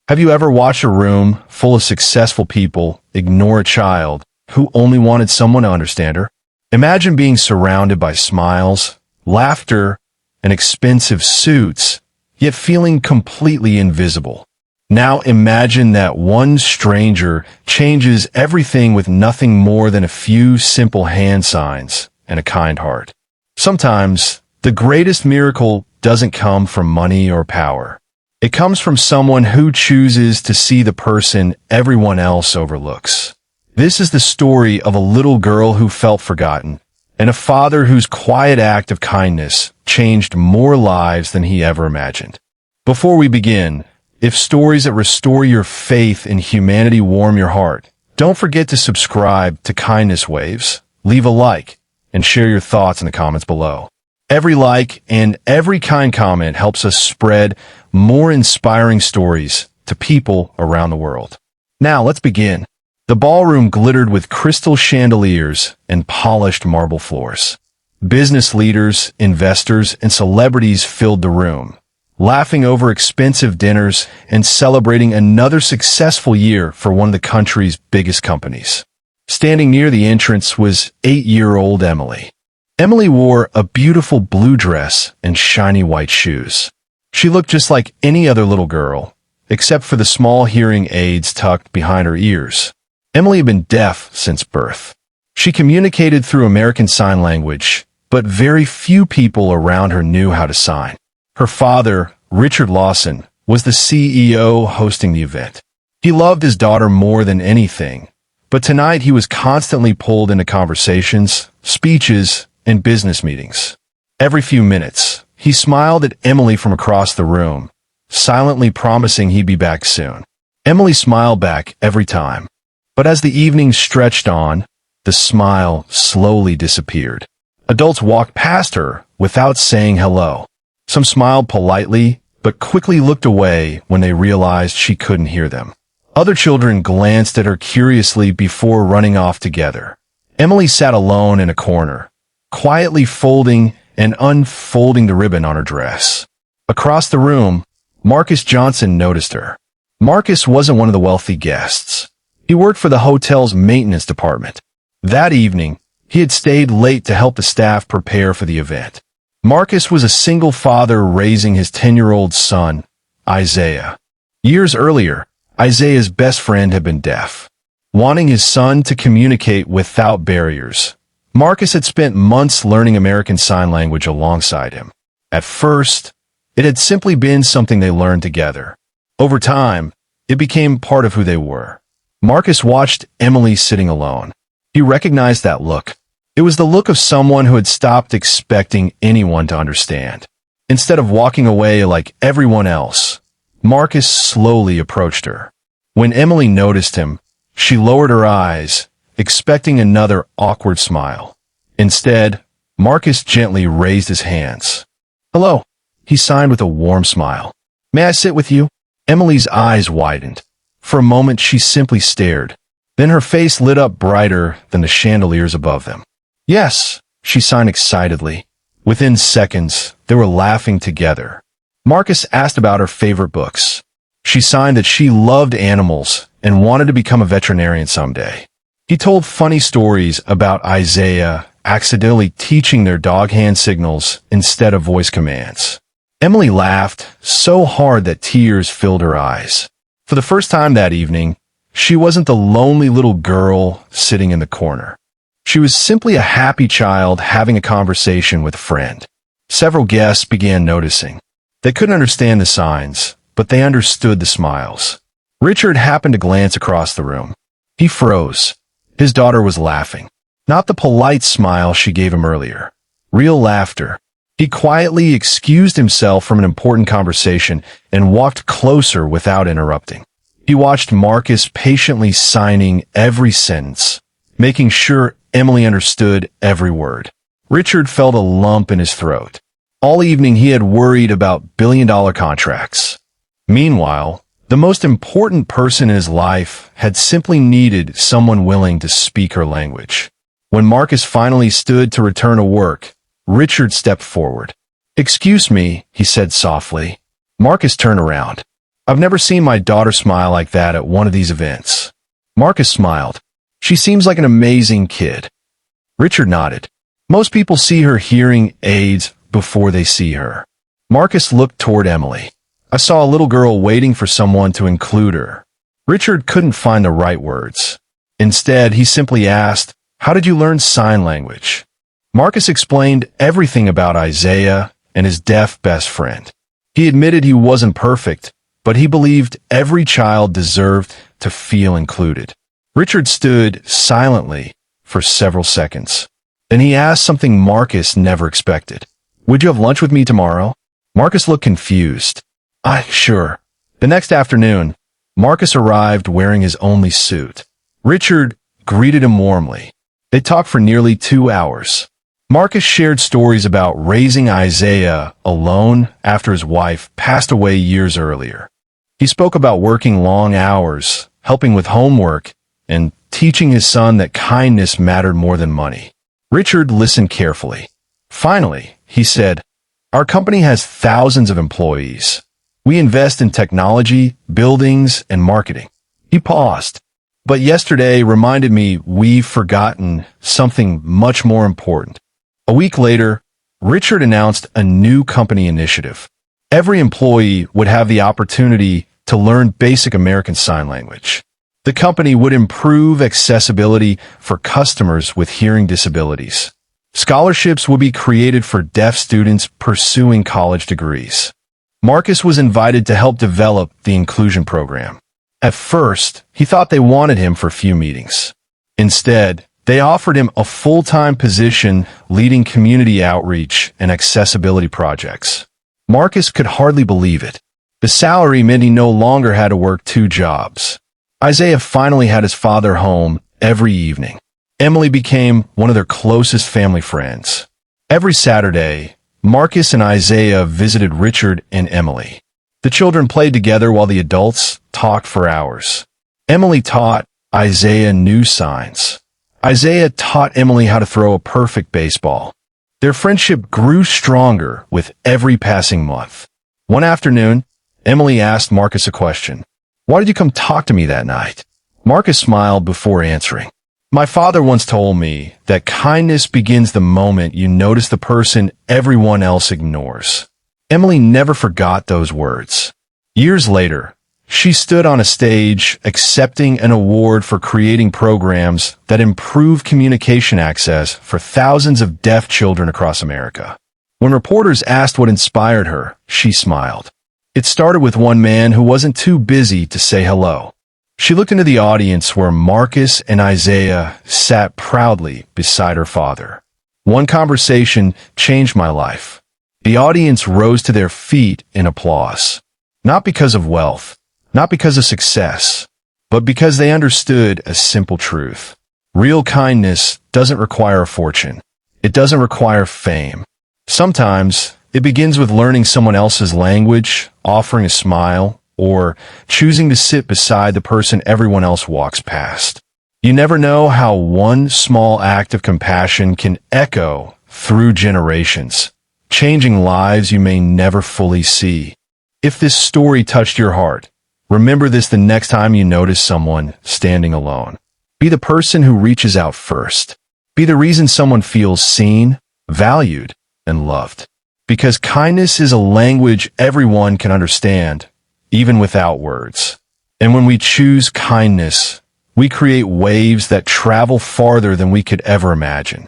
Have you ever watched a room full of successful people ignore a child who only wanted someone to understand her? Imagine being surrounded by smiles, laughter, and expensive suits, yet feeling completely invisible. Now imagine that one stranger changes everything with nothing more than a few simple hand signs and a kind heart. Sometimes, the greatest miracle doesn't come from money or power. It comes from someone who chooses to see the person everyone else overlooks. This is the story of a little girl who felt forgotten, and a father whose quiet act of kindness changed more lives than he ever imagined. Before we begin, if stories that restore your faith in humanity warm your heart, don't forget to subscribe to Kindness Waves, leave a like, and share your thoughts in the comments below. Every like and every kind comment helps us spread more inspiring stories to people around the world. Now let's begin. The ballroom glittered with crystal chandeliers and polished marble floors. Business leaders, investors, and celebrities filled the room, laughing over expensive dinners and celebrating another successful year for one of the country's biggest companies. Standing near the entrance was 8-year-old Emily. Emily wore a beautiful blue dress and shiny white shoes. She looked just like any other little girl, except for the small hearing aids tucked behind her ears. Emily had been deaf since birth. She communicated through American Sign Language, but very few people around her knew how to sign. Her father, Richard Lawson, was the CEO hosting the event. He loved his daughter more than anything, but tonight he was constantly pulled into conversations, speeches, and business meetings. Every few minutes, he smiled at Emily from across the room, silently promising he'd be back soon. Emily smiled back every time. But as the evening stretched on, the smile slowly disappeared. Adults walked past her without saying hello. Some smiled politely, but quickly looked away when they realized she couldn't hear them. Other children glanced at her curiously before running off together. Emily sat alone in a corner, quietly folding and unfolding the ribbon on her dress. Across the room, Marcus Johnson noticed her. Marcus wasn't one of the wealthy guests. He worked for the hotel's maintenance department. That evening, he had stayed late to help the staff prepare for the event. Marcus was a single father raising his 10-year-old son, Isaiah. Years earlier, Isaiah's best friend had been deaf. Wanting his son to communicate without barriers, Marcus had spent months learning American Sign Language alongside him. At first, it had simply been something they learned together. Over time, it became part of who they were. Marcus watched Emily sitting alone. He recognized that look. It was the look of someone who had stopped expecting anyone to understand. Instead of walking away like everyone else, Marcus slowly approached her. When Emily noticed him, she lowered her eyes, expecting another awkward smile. Instead, Marcus gently raised his hands. "Hello," he signed with a warm smile. "May I sit with you?" Emily's eyes widened. For a moment, she simply stared. Then her face lit up brighter than the chandeliers above them. "Yes," she signed excitedly. Within seconds, they were laughing together. Marcus asked about her favorite books. She signed that she loved animals and wanted to become a veterinarian someday. He told funny stories about Isaiah accidentally teaching their dog hand signals instead of voice commands. Emily laughed so hard that tears filled her eyes. For the first time that evening, she wasn't the lonely little girl sitting in the corner. She was simply a happy child having a conversation with a friend. Several guests began noticing. They couldn't understand the signs, but they understood the smiles. Richard happened to glance across the room. He froze. His daughter was laughing. Not the polite smile she gave him earlier. Real laughter. He quietly excused himself from an important conversation and walked closer without interrupting. He watched Marcus patiently signing every sentence, making sure Emily understood every word. Richard felt a lump in his throat. All evening he had worried about billion-dollar contracts. Meanwhile, the most important person in his life had simply needed someone willing to speak her language. When Marcus finally stood to return to work, Richard stepped forward. "Excuse me," he said softly. Marcus turned around. I've never seen my daughter smile like that at one of these events. Marcus smiled. She seems like an amazing kid. Richard nodded. Most people see her hearing aids before they see her. Marcus looked toward Emily. I saw a little girl waiting for someone to include her. Richard couldn't find the right words. Instead, he simply asked, "How did you learn sign language?" Marcus explained everything about Isaiah and his deaf best friend. He admitted he wasn't perfect, but he believed every child deserved to feel included. Richard stood silently for several seconds. Then he asked something Marcus never expected. "Would you have lunch with me tomorrow?" Marcus looked confused. Sure." The next afternoon, Marcus arrived wearing his only suit. Richard greeted him warmly. They talked for nearly 2 hours. Marcus shared stories about raising Isaiah alone after his wife passed away years earlier. He spoke about working long hours, helping with homework, and teaching his son that kindness mattered more than money. Richard listened carefully. Finally, he said, "Our company has thousands of employees. We invest in technology, buildings, and marketing." He paused. "But yesterday reminded me we've forgotten something much more important." A week later, Richard announced a new company initiative. Every employee would have the opportunity to learn basic American Sign Language. The company would improve accessibility for customers with hearing disabilities. Scholarships would be created for deaf students pursuing college degrees. Marcus was invited to help develop the inclusion program. At first, he thought they wanted him for a few meetings. Instead, they offered him a full-time position leading community outreach and accessibility projects. Marcus could hardly believe it. The salary meant he no longer had to work 2 jobs. Isaiah finally had his father home every evening. Emily became one of their closest family friends. Every Saturday, Marcus and Isaiah visited Richard and Emily. The children played together while the adults talked for hours. Emily taught Isaiah new signs. Isaiah taught Emily how to throw a perfect baseball. Their friendship grew stronger with every passing month. One afternoon, Emily asked Marcus a question. "Why did you come talk to me that night?" Marcus smiled before answering. "My father once told me that kindness begins the moment you notice the person everyone else ignores." Emily never forgot those words. Years later, she stood on a stage accepting an award for creating programs that improve communication access for thousands of deaf children across America. When reporters asked what inspired her, she smiled. It started with one man who wasn't too busy to say hello. She looked into the audience where Marcus and Isaiah sat proudly beside her father. "One conversation changed my life." The audience rose to their feet in applause. Not because of wealth, not because of success, but because they understood a simple truth. Real kindness doesn't require a fortune. It doesn't require fame. Sometimes it begins with learning someone else's language, offering a smile, or choosing to sit beside the person everyone else walks past. You never know how one small act of compassion can echo through generations, changing lives you may never fully see. If this story touched your heart, remember this the next time you notice someone standing alone. Be the person who reaches out first. Be the reason someone feels seen, valued, and loved. Because kindness is a language everyone can understand, even without words. And when we choose kindness, we create waves that travel farther than we could ever imagine.